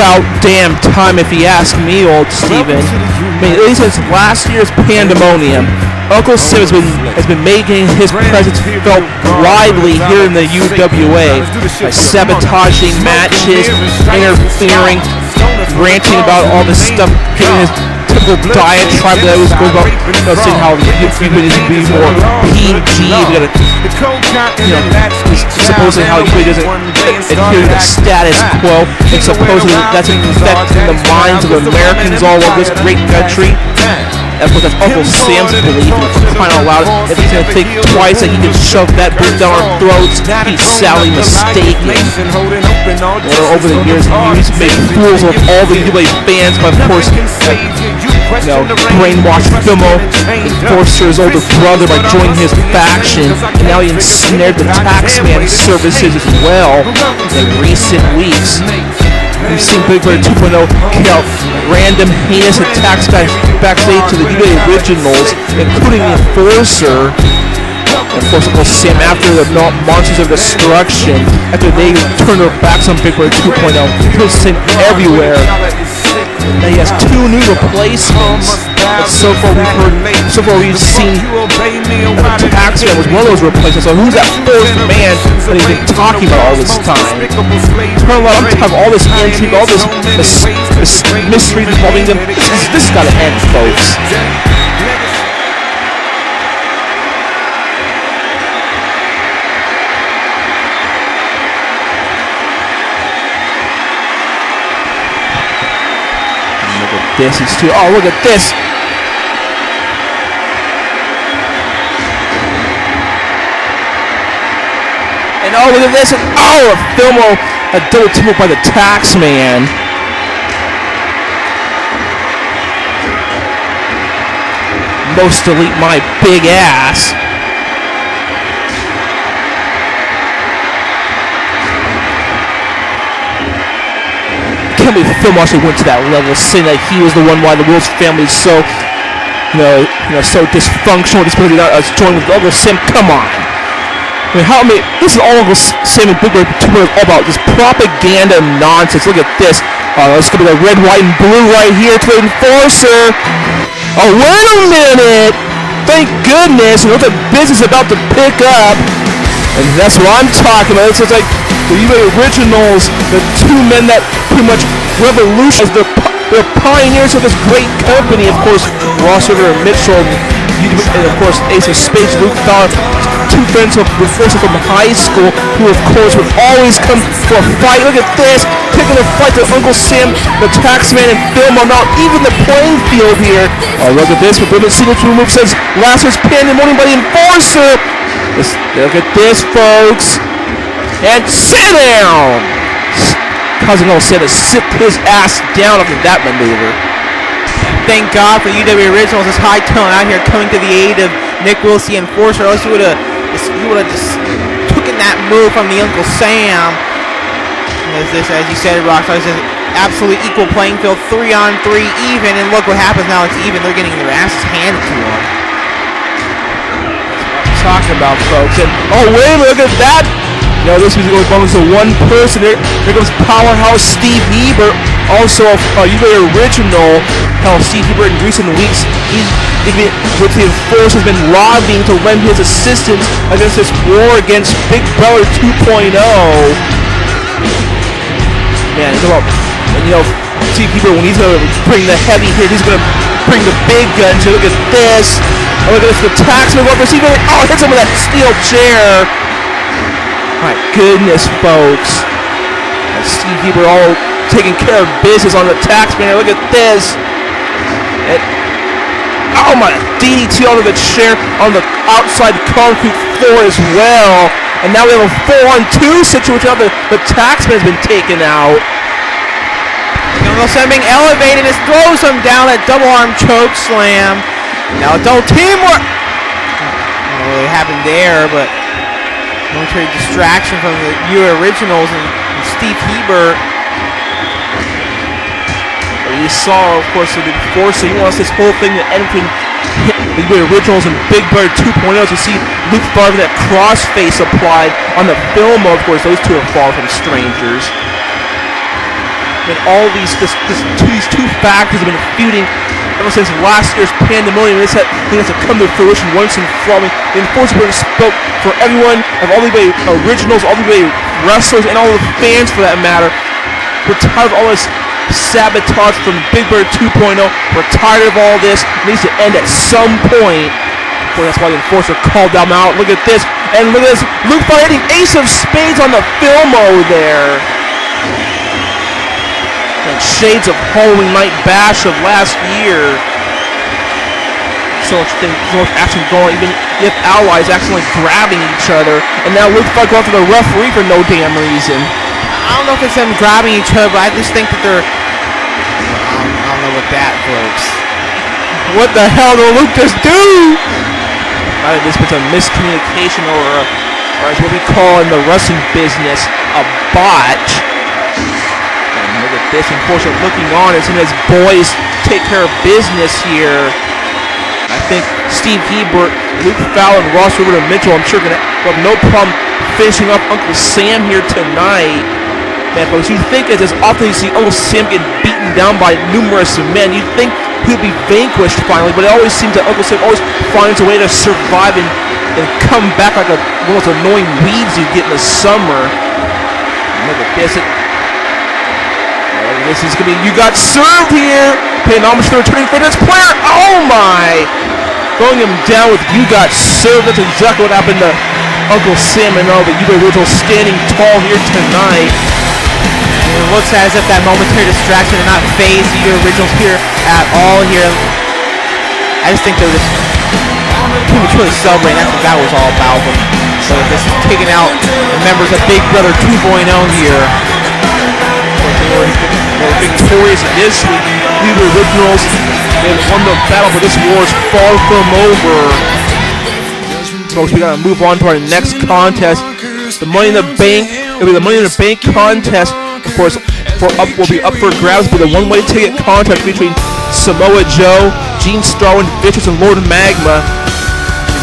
about damn time if you ask me, old Steven. I mean, at least since last year's Pandemonium, Uncle Sam has been making his presence felt widely here in the UWA by sabotaging matches, interfering, ranting about all this stuff, giving his typical diatribe that always goes about, saying how UWA needs to be more PG. We gotta, supposedly how UWA doesn't adhere to the status quo, and supposedly that's infecting the minds of Americans all over this great country. Of course, that's Uncle Sam's belief, and crying out loud, if he's gonna think twice that he can shove that boot down our throats, he's sadly mistaken. Over the years, he used to make fools of all the UWA fans, but of course, brainwashed Filmo, forced his older brother by joining his faction, and now he ensnared the Taxman services as well in recent weeks. We've seen Big Brother 2.0 carry out random heinous attacks backstage to the UWA originals, including the Enforcer. And of course, Uncle Sam, after the Monsters of Destruction, after they turned their backs on Big Brother 2.0, he was sent everywhere. Now he has 2 new replacements. But so far we've seen that the Taxman was one of those replacements. So who's that fourth man that he's been talking about all this time? Turn around, I'm talking all this intrigue, all this mystery involving them. This has got to end, folks. This is too. Oh, look at this! And oh, look at this! And oh, a Filmo, a double team up by the Taxman. Most delete my big ass. I can't believe Filmo actually went to that level, saying that he was the one why the Wills family is so, so dysfunctional. This person is joining with Uncle Sam. Come on, I mean, this is all Uncle Sam and Big Brother 2.0 all about, this propaganda nonsense. Look at this. This could be the red, white, and blue right here to the Enforcer. Oh, wait a minute! Thank goodness! Look at business about to pick up. And that's what I'm talking about. It's like the UWA originals, the 2 men that pretty much revolutionized, they're pioneers of this great company. Of course, Ross River and Mitchell, and of course Ace of Spades, Luke Fowler, 2 friends of Enforcer from high school, who of course would always come for a fight. Look at this, taking a fight to Uncle Sam, the Taxman, and Filmo. Now even the playing field here. Oh, look at this, with women's single move says last year's Pandemonium by the Enforcer. Look at this, folks. And sit down! Cousin Uncle Sam to sit his ass down after that maneuver. Thank God for UWA Originals, this high tone out here coming to the aid of Nick Wills, the Enforcer. Else you would have just taken that move from the Uncle Sam. As you said, Rockstar, this is absolutely equal playing field, 3-on-3 even, and look what happens now. It's even. They're getting their asses handed to them. Talking about, folks. And oh wait, look at that. This music goes bonus to one person. There goes powerhouse Steve Hebert, also a UWA original. How Steve Hebert in recent weeks, with the Enforcer, has been lobbying to lend his assistance against this war against Big Brother 2.0. Man, it's about, Steve Hebert, when he's going to bring the heavy hit, he's going to bring the big guns. Look at this. Oh, look at this, the Taxman over receiver. Oh, hits him with that steel chair. My goodness, folks. And Steve Hebert all taking care of business on the Taxman. Look at this. And, oh my, DDT onto the chair on the outside concrete floor as well. And now we have a 4-on-2 situation after the Taxman has been taken out. Uncle Sam being elevated, just throws him down at double arm choke slam. Now double teamwork. I don't know what happened there, but momentary distraction from the UWA Originals and Steve Hebert. You saw, of course, the Enforcer. He wants this whole thing to end between the UWA Originals and Big Brother 2.0. As you see Luke Favre, that crossface applied on the film. Of course, those two are far from strangers. I mean, all these two factors have been feuding ever since last year's Pandemonium. This has to come to fruition once and for all. The Enforcer spoke for everyone of all the way originals, all the way wrestlers, and all the fans for that matter. We're tired of all this sabotage from Big Bird 2.0. We're tired of all this. It needs to end at some point. Boy, that's why the Enforcer called them out. Look at this. And look at this. Luke Vaughn hitting Ace of Spades on the Filmo there. And shades of Halloween Night Bash of last year. So much action going, even if allies accidentally grabbing each other. And now Luke Vaughn going for the referee for no damn reason. I don't know if it's them grabbing each other, but I just think that they're... I don't know what that, folks. What the hell did Luke just do? I think this was a miscommunication or as what we call in the wrestling business, a botch. And look at this, unfortunately, looking on as soon as boys take care of business here. I think Steve Hebert, Luke Fallon, Ross River, and Mitchell, I'm sure going to have no problem finishing up Uncle Sam here tonight. Man, folks, you think as often you see Uncle Sam get beaten down by numerous men, you'd think he'll be vanquished finally, but it always seems that Uncle Sam always finds a way to survive and come back like one of those annoying weeds you get in the summer. Look at this. This is going to be, you got served here. Paying homage to the returning fitness player. Oh my! Throwing him down with you got served. That's exactly what happened to Uncle Sam and all the UWA originals standing tall here tonight. It looks as if that momentary distraction did not phase the originals here at all here. I just think they're just prematurely celebrating. That's what that was all about. So just kicking out the members of Big Brother 2.0 here. They were victorious this week. The originals, they won the battle, but this war is far from over. Folks, we gotta move on to our next contest. The Money in the Bank. It'll be the Money in the Bank contest. Of course, will be up for grabs for the one-way ticket contest between Samoa Joe, Gene Starwind, Vicious, and Lord Magma.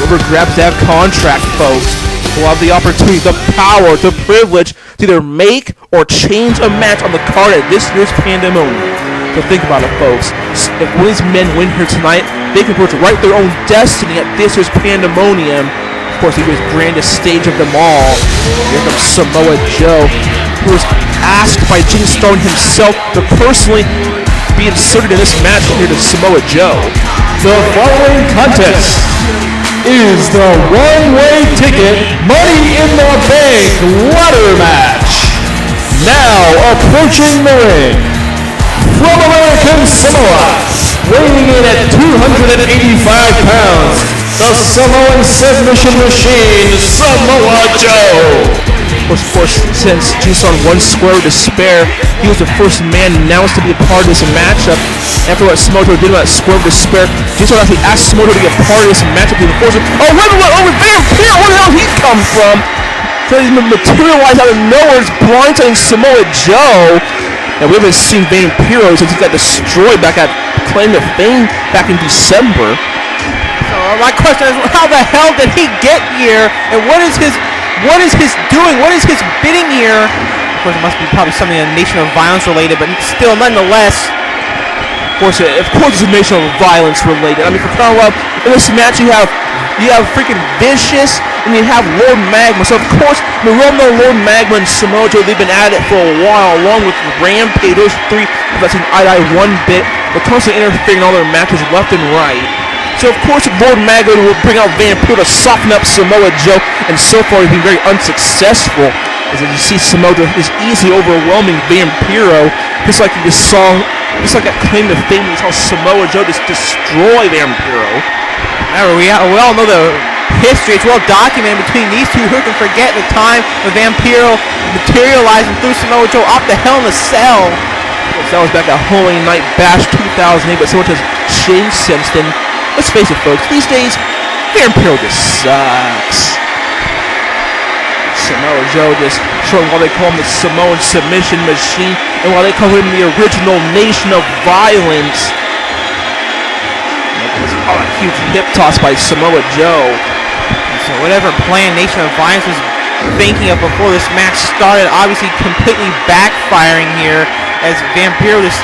Whoever grabs that contract, folks, will have the opportunity, the power, the privilege to either make or change a match on the card at this year's Pandemonium. So think about it, folks. If one of these men win here tonight, they can write their own destiny at this year's Pandemonium. Of course, he was grandest stage of them all. Here comes Samoa Joe, who was asked by Gene Starwind himself to personally be inserted in this match here to Samoa Joe. The following contest is the one-way ticket Money in the Bank ladder match. Now approaching the ring, from American Samoa, weighing in at 285 pounds, the Samoan submission machine, Samoa Joe. Of course, since Gene Starwind won Square of Despair, he was the first man announced to be a part of this matchup. After what Samoa Joe did about Square of Despair, Gene Starwind actually asked Samoa Joe to be a part of this matchup. The Enforcer, oh, wait, over there, where the hell did he come from? So he's materialized out of nowhere, it's blindsiding Samoa Joe. And we haven't seen Vaughn Kreed since he got destroyed back at Claim to Fame back in December. So my question is, how the hell did he get here? And what is his doing? What is his bidding here? Of course, it must be probably something in Nation of Violence related, but still, nonetheless. Of course, it's a Nation of Violence related. I mean, for crying out loud, in this match you have freaking Vicious and you have Lord Magma. So of course, we all know Lord Magma and Samoa Joe, they've been at it for a while, along with Rampage. Those three have seen eye-to-eye one bit, but constantly interfering in all their matches left and right. So of course, Lord Magma will bring out Vaughn Kreed to soften up Samoa Joe, and so far he's been very unsuccessful. As you see, Samoa Joe is easily overwhelming Vaughn Kreed, just like you just saw, just like that Claim to Fame, we saw Samoa Joe just destroy Vaughn Kreed. Remember, we all know the history. It's well documented between these two. Who can forget the time of Vaughn Kreed materializing through Samoa Joe off the Hell in a Cell? That was back at Halloween Night Bash 2008, but so much has changed since then. Let's face it, folks, these days, Vaughn Kreed just sucks. Samoa Joe just showing why they call him the Samoan submission machine and why they call him the original Nation of Violence. Oh, a huge hip toss by Samoa Joe. So whatever plan Nation of Violence was thinking of before this match started, obviously completely backfiring here. as Vampiro just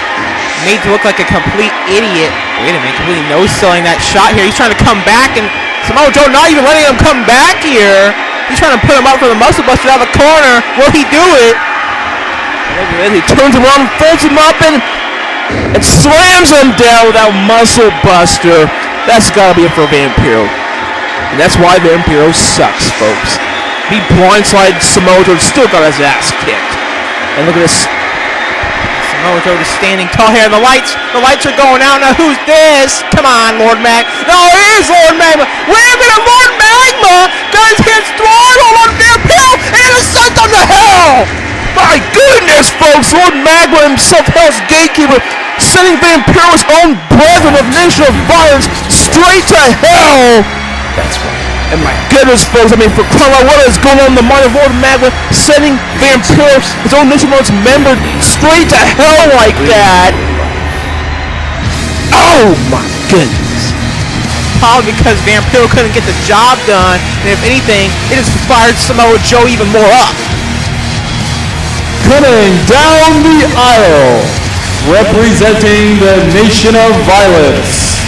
made to look like a complete idiot. Wait a minute, completely no-selling that shot here. He's trying to come back, and Samoa Joe not even letting him come back here. He's trying to put him up for the muscle buster out of the corner. Will he do it? And he turns him around, folds him up, and slams him down with that muscle buster. That's got to be it for Vampiro. And that's why Vampiro sucks, folks. He blindsided Samoa Joe, still got his ass kicked. And look at this. Samoa Joe just standing tall here. The lights are going out. Now who's this? Come on, Lord Magma. No, it is Lord Magma. Wait a minute, Lord Magma got his hands throttled on Vampiro and is sent him to hell. My goodness, folks. Lord Magma himself, Hell's Gatekeeper, sending Vampiro's own brethren of Nation of Violence straight to hell. That's right. And my goodness, folks, I mean, for crying out, what is going on in the mind of Lord Magma, sending Vampiro, his own Nation of Violence member, straight to hell like that? Oh my goodness. Probably because Vampiro couldn't get the job done, and if anything, it just fired Samoa Joe even more up. Coming down the aisle, representing the Nation of Violence,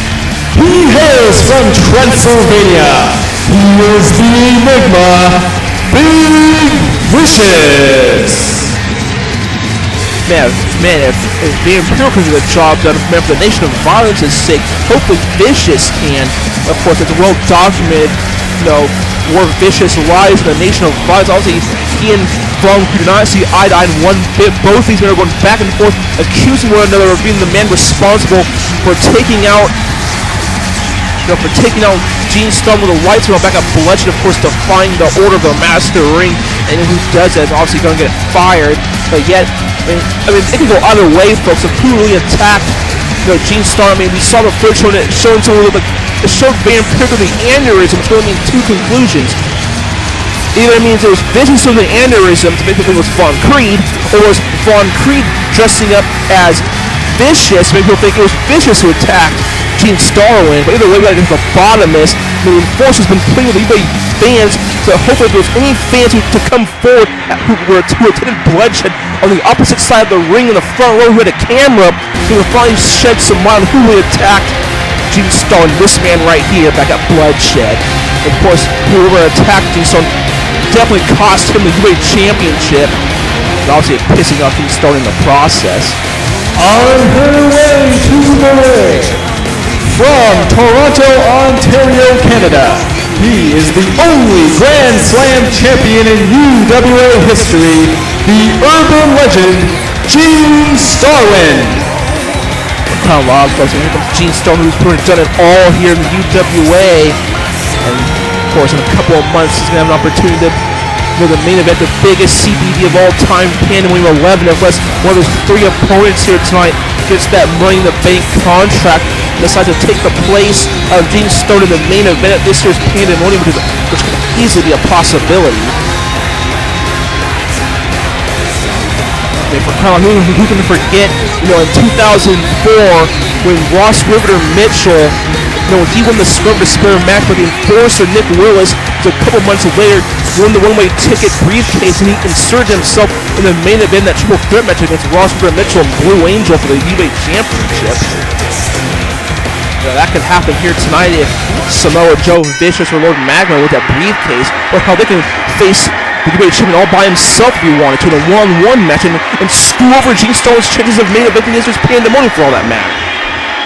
he hails from Transylvania. He is the Enigma, Big Vicious. Man, if Vampiro can get the job done, man, for the Nation of Violence's sake, hopefully Vicious can. Of course, it's well documented, you know, where Vicious lies in the Nation of Violence. Obviously, he and Vaughn Kreed do not see eye to eye in one bit. Both these men are going back and forth, accusing one another of being the man responsible for taking out, Gene Stone with a lights going back at Bloodshed, of course, defying the order of the Master Ring. And who does that is obviously going to get fired. But yet, I mean, it can go either way, folks. If who really attacked, Gene Stone, I mean, we saw the first one, it showed someone like it showed Vampiro the aneurysm, which really means two conclusions. Either it means it was Vicious with the aneurysm to make people think it was Vaughn Kreed, or was Vaughn Kreed dressing up as Vicious to make people think it was Vicious who attacked Gene Starwind. But either way, we gotta get to the bottom of this. The Enforcer's been pleading with eBay fans, so hopefully if there's any fans to come forward who attended Bloodshed on the opposite side of the ring in the front row who had a camera, we can finally shed some light on who really attacked Gene Stone, this man right here back at Bloodshed. Of course, whoever attacked Gene Stone definitely cost him the UWA Championship, and obviously pissing off Gene Stone in the process. On her way to the ring, from Toronto, Ontario, Canada, he is the only Grand Slam champion in UWA history, the urban legend, Gene Starwind. Kind of loud, folks. Here comes Gene Stone, who's pretty much done it all here in the UWA. And of course, in a couple of months, he's going to have an opportunity to the main event, the biggest CPV of all time, Pandemonium 11, unless one of those three opponents here tonight gets that Money in the Bank contract and decides to take the place of Gene Stone in the main event at this year's Pandemonium, which could easily be a possibility. Who can forget, in 2004 when Ross Riveter Mitchell, he won the Scrub to Spare match with the Enforcer Nick Willis. A couple months later, won the one-way ticket briefcase, and he inserted himself in the main event, that triple threat match against Ross Riveter Mitchell and Blue Angel for the UWA Championship. That could happen here tonight if Samoa Joe, Vicious, or Lord Magma with that briefcase, or how they can face the UWA Champion all by himself if he wanted to in a one-on-one match and screw over Gene Stone's chances of main eventing his Pandemonium for all that matter.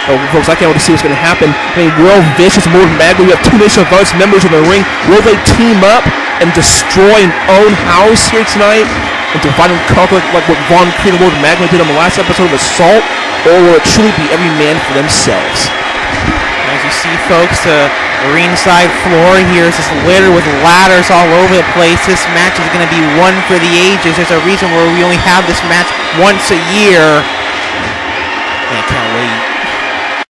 Oh, folks, I can't wait to see what's going to happen. I mean, will Vicious and Lord Magma, we have two Nation of Violence members in the ring. Will they team up and destroy an own house here tonight and divide and conquer like what Vaughn Kreed and Lord Magma did on the last episode of Assault? Or will it truly be every man for themselves? As you see, folks, the ringside floor here is just littered with ladders all over the place. This match is going to be one for the ages. There's a reason why we only have this match once a year.